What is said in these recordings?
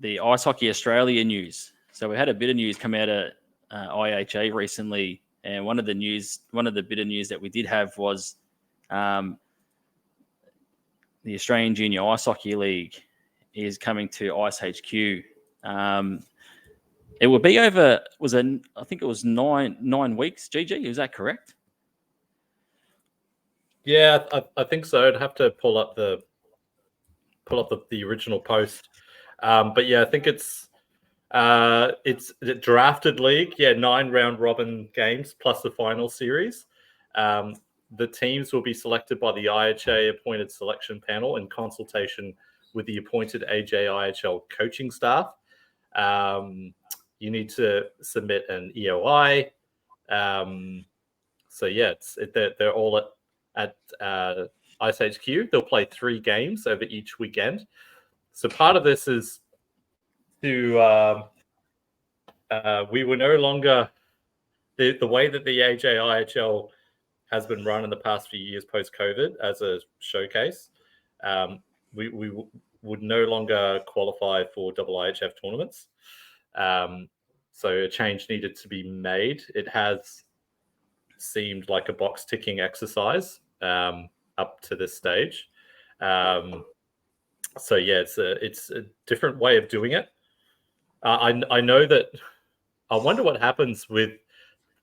the Ice Hockey Australia news. So we had a bit of news come out of IHA recently, and one of the bit of news that we did have was the Australian Junior Ice Hockey League is coming to Ice HQ. It will be over. I think it was 9 weeks. GG, is that correct? Yeah, I think so. I'd have to pull up the original post. But yeah, I think it's the drafted league. Yeah, 9 round robin games plus the final series. The teams will be selected by the IHA appointed selection panel in consultation with the appointed AJIHL coaching staff. You need to submit an EOI. So yeah, they're all at Ice HQ. They'll play 3 games over each weekend. So part of this is to we were no longer the way that the AJIHL has been run in the past few years post-COVID as a showcase. We would no longer qualify for IIHF tournaments. So a change needed to be made. It has seemed like a box ticking exercise up to this stage. So yeah, it's a different way of doing it. I know that. I wonder what happens with.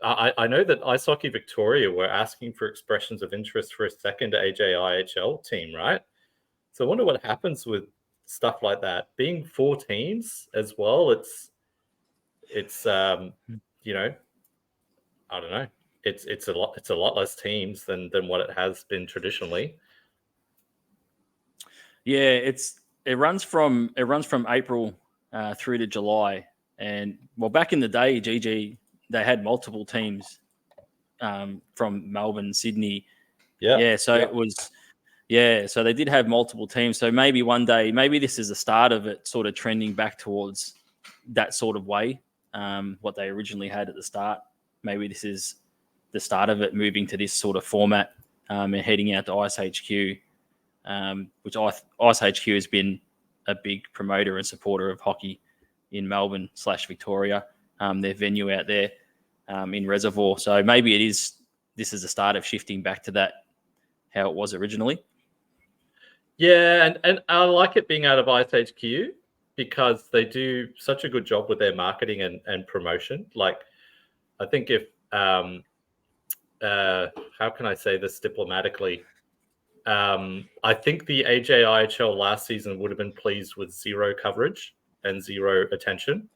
I know that Ice Hockey Victoria were asking for expressions of interest for a second AJIHL team, right? So I wonder what happens with stuff like that. Being 4 teams as well, it's you know, I don't know. It's a lot less teams than what it has been traditionally. Yeah, it runs from April through to July, and well, back in the day, GG, they had multiple teams from Melbourne, Sydney. Yeah. So it was. Yeah, so they did have multiple teams. So maybe one day, maybe this is the start of it, sort of trending back towards that sort of way, what they originally had at the start. Maybe this is the start of it, moving to this sort of format and heading out to Ice HQ, which Ice HQ has been a big promoter and supporter of hockey in Melbourne / Victoria. Their venue out there in Reservoir. So maybe this is the start of shifting back to that, how it was originally. Yeah, and I like it being out of Ice HQ because they do such a good job with their marketing and promotion. Like, I think if how can I say this diplomatically? I think the AJIHL last season would have been pleased with 0 coverage and 0 attention.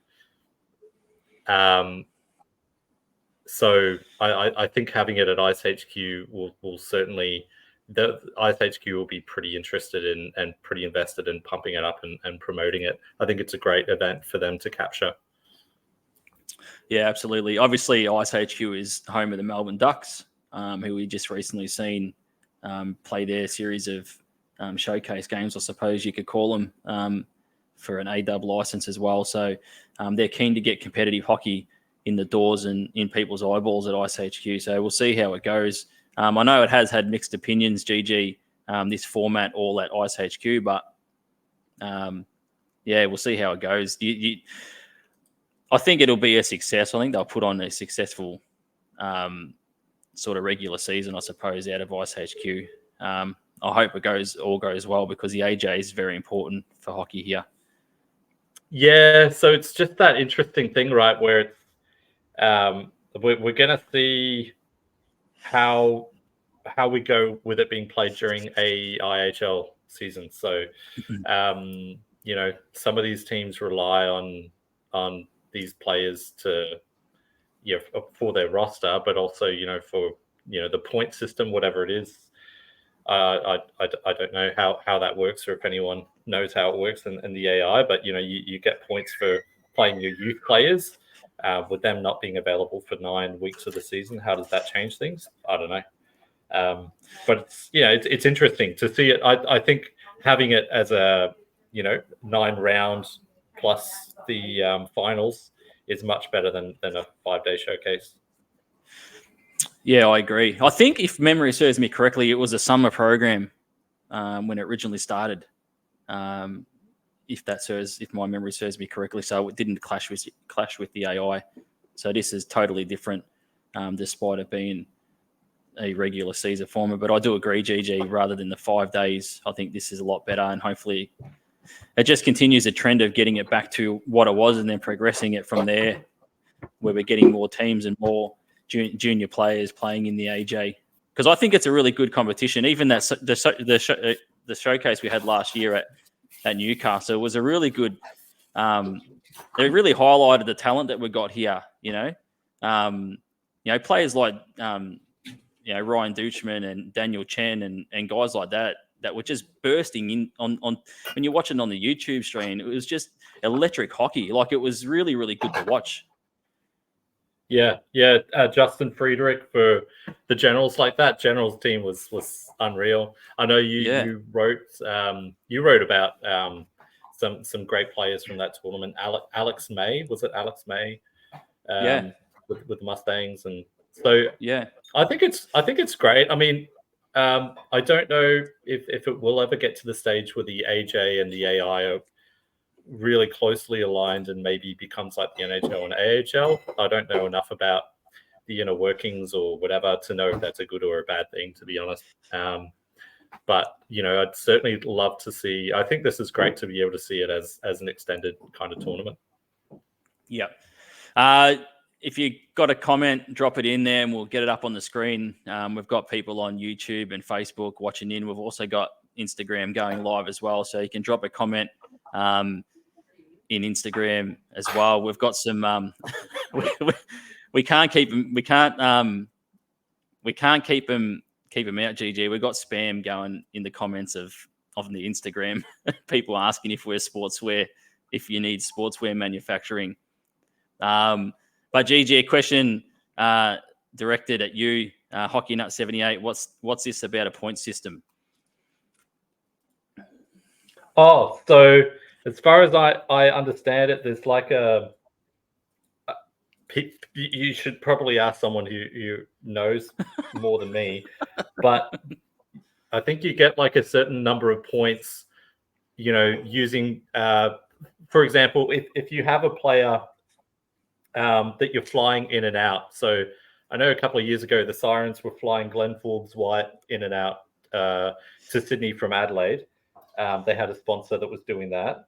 So I think having it at Ice HQ will certainly. The Ice HQ will be pretty interested in and pretty invested in pumping it up and promoting it. I think it's a great event for them to capture. Yeah, absolutely. Obviously, Ice HQ is home of the Melbourne Ducks, who we just recently seen play their series of showcase games, I suppose you could call them, for an AW license as well. So they're keen to get competitive hockey in the doors and in people's eyeballs at Ice HQ. So we'll see how it goes. I know it has had mixed opinions, GG, this format all at Ice HQ, but yeah, we'll see how it goes. I think it'll be a success. I think they'll put on a successful sort of regular season, I suppose, out of Ice HQ. I hope it all goes well because the AJ is very important for hockey here. Yeah, so it's just that interesting thing, right, where we're going to see how we go with it being played during a IHL season. So, you know, some of these teams rely on these players to, for their roster, but also, for, the point system, whatever it is. I don't know how that works or if anyone knows how it works in the AI, but, you get points for playing your youth players. With them not being available for 9 weeks of the season, how does that change things? I don't know. But it's interesting to see it. I think having it as a 9 rounds plus the finals is much better than a 5-day showcase. Yeah, I agree. I think if memory serves me correctly, it was a summer program when it originally started. if my memory serves me correctly. So it didn't clash with the AI. So this is totally different, despite it being a regular season format. But I do agree, GG, rather than the 5 days, I think this is a lot better, and hopefully it just continues the trend of getting it back to what it was and then progressing it from there, where we're getting more teams and more junior players playing in the AJ. Because I think it's a really good competition. Even that the showcase we had last year at Newcastle was a really good. It really highlighted the talent that we got here. Players like Ryan Deutschman and Daniel Chen and guys like that were just bursting in on when you're watching on the YouTube stream. It was just electric hockey. Like, it was really, really good to watch. Yeah. Justin Friedrich for the Generals, like that Generals team was unreal. I know you wrote about some great players from that tournament. Alex May, was it Alex May? With the Mustangs, and so I think it's great. I mean, I don't know if it will ever get to the stage where the AJ and the AI are really closely aligned and maybe becomes like the NHL and AHL. I don't know enough about the inner workings or whatever to know if that's a good or a bad thing, to be honest. But I'd certainly love to see. I think this is great to be able to see it as an extended kind of tournament. Yeah. If you got a comment, drop it in there and we'll get it up on the screen. We've got people on YouTube and Facebook watching in. We've also got Instagram going live as well, so you can drop a comment in Instagram as well. We've got some. We can't keep them. We can't keep them out. GG. We've got spam going in the comments of the Instagram. People asking if we're sportswear, if you need sportswear manufacturing. But GG, a question directed at you, Hockey Nut 78. What's this about a point system? Oh, so as far as I understand it, there's like you should probably ask someone who knows more than me, but I think you get like a certain number of points, using, for example, if you have a player that you're flying in and out. So I know a couple of years ago, the Sirens were flying Glenn Forbes-White in and out to Sydney from Adelaide. They had a sponsor that was doing that.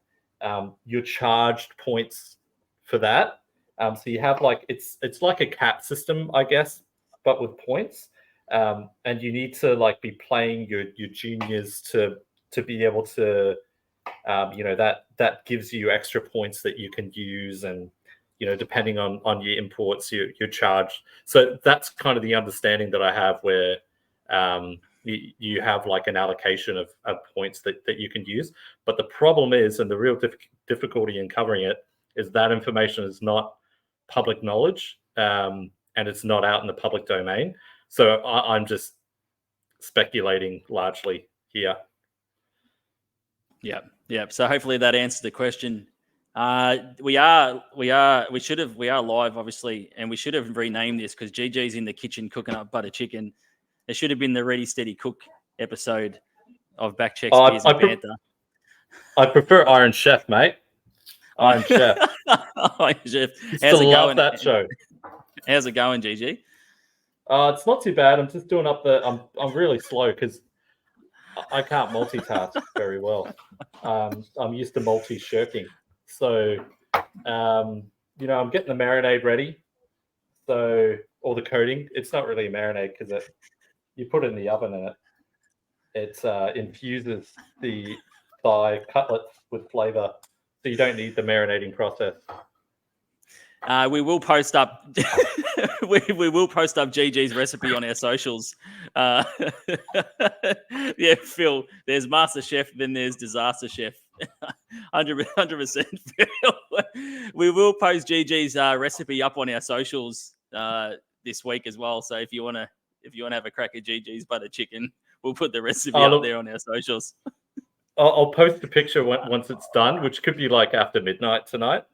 You're charged points for that. So you have like it's like a cap system, I guess, but with points. And you need to like be playing your juniors to be able to, that gives you extra points that you can use, and depending on your imports, you're charged. So that's kind of the understanding that I have, where you have like an allocation of points that you can use. But the problem is, and the real difficulty in covering it, is that information is not public knowledge, and it's not out in the public domain. So I'm just speculating largely here. Yeah. So hopefully that answers the question. We are live, obviously, and we should have renamed this because GG's in the kitchen cooking up butter chicken. It should have been the Ready Steady Cook episode of Backchecks Beers and Banter. I prefer Iron Chef, mate. Iron Chef. Iron Chef. How's it going? That show. How's it going, GG? It's not too bad. I'm just doing up I'm really slow because I can't multitask very well. I'm used to multi-shirking. So, I'm getting the marinade ready. So, or the coating. It's not really a marinade because you put it in the oven and it infuses the thigh cutlets with flavor. So you don't need the marinating process. We will post up. we will post up GG's recipe on our socials. Yeah, Phil. There's Master Chef, then there's Disaster Chef. 100%. Phil. We will post GG's recipe up on our socials this week as well. So if you wanna have a crack at GG's butter chicken, we'll put the recipe up there on our socials. I'll post the picture once it's done, which could be like after midnight tonight.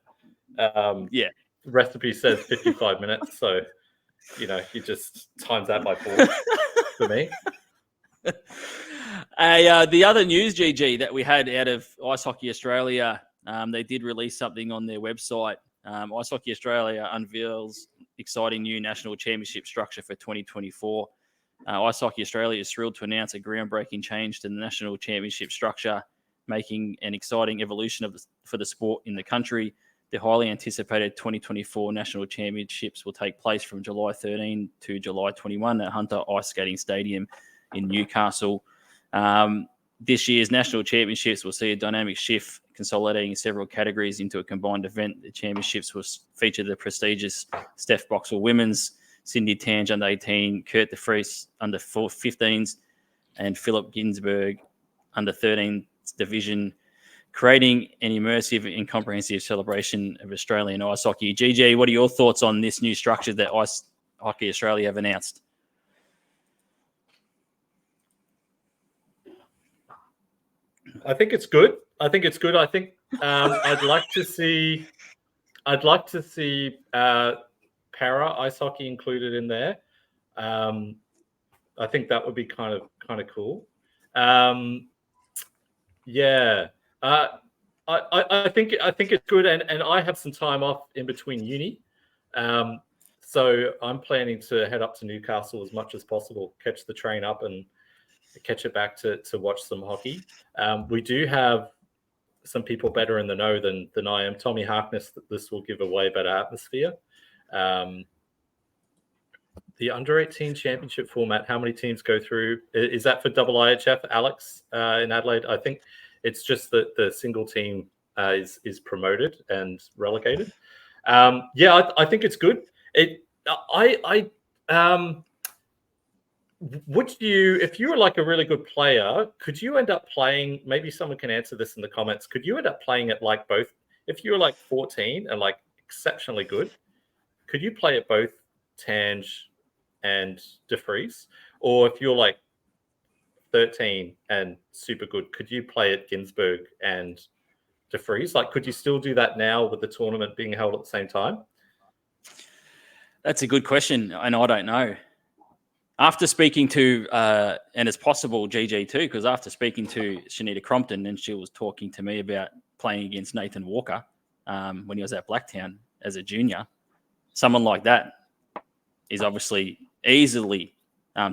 Yeah. Recipe says 55 minutes, so you just times that by 4 for me. The other news, GG, that we had out of Ice Hockey Australia, they did release something on their website. Ice Hockey Australia unveils exciting new national championship structure for 2024. Ice Hockey Australia is thrilled to announce a groundbreaking change to the national championship structure, making an exciting evolution for the sport in the country. The highly anticipated 2024 national championships will take place from July 13 to July 21 at Hunter Ice Skating Stadium in Newcastle. This year's national championships will see a dynamic shift, consolidating several categories into a combined event. The championships will feature the prestigious Steph Boxall Women's, Cindy Tange under 18, Kurt de Vries under 15s, and Philip Ginsberg under 13 division, creating an immersive and comprehensive celebration of Australian ice hockey. GG, what are your thoughts on this new structure that Ice Hockey Australia have announced? I think it's good. I think I'd like to see para ice hockey included in there. I think that would be kind of cool. Yeah. I think it's good, and I have some time off in between uni, so I'm planning to head up to Newcastle as much as possible, catch the train up and catch it back to watch some hockey. We do have some people better in the know than I am. Tommy Harkness, this will give a way better atmosphere. The under-18 championship format, how many teams go through? Is that for IIHF, Alex, in Adelaide? I think it's just that the single team is promoted and relegated. I think it's good. Would you, if you were like a really good player, could you end up playing? Maybe someone can answer this in the comments. Could you end up playing at like both? If you were like 14 and like exceptionally good, could you play at both Tange and de Vries? Or if you're like 13 and super good, could you play at Ginsberg and de Vries? Like, could you still do that now with the tournament being held at the same time? That's a good question, and I don't know. After speaking to, and it's possible GG too, because after speaking to Shanita Crompton, and she was talking to me about playing against Nathan Walker when he was at Blacktown as a junior, someone like that is obviously easily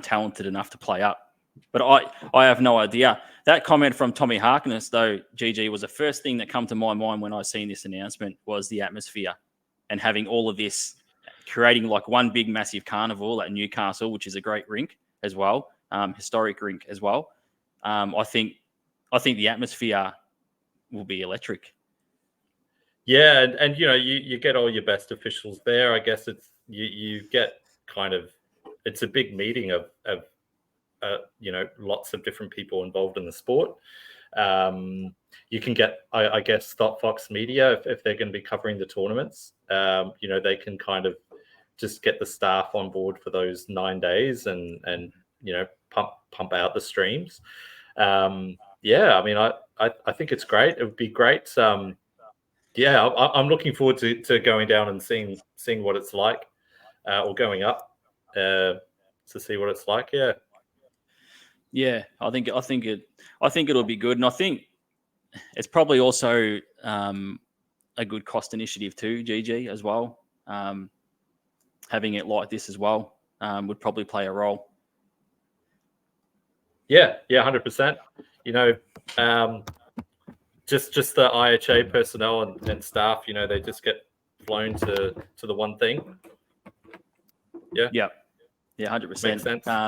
talented enough to play up. But I have no idea. That comment from Tommy Harkness, though, GG, was the first thing that come to my mind when I seen this announcement was the atmosphere and having all of this, creating like one big massive carnival at Newcastle, which is a great rink as well, historic rink as well. I think the atmosphere will be electric. Yeah, and you know, you get all your best officials there. I guess it's you get kind of, it's a big meeting of you know, lots of different people involved in the sport. You can get, I guess, Fox Media if they're going to be covering the tournaments. You know, they can kind of just get the staff on board for those 9 days and you know, pump out the streams. Yeah, I mean, I think it's great. It would be great. Yeah, I'm looking forward to going down and seeing what it's like, or going up to see what it's like. Yeah. Yeah, I think it'll be good, and I think it's probably also a good cost initiative too, GG, as well. Having it like this as well would probably play a role. Yeah, 100%. You know, just the IHA personnel and staff, you know, they just get flown to the one thing. Yeah. Yeah, 100%. Makes sense.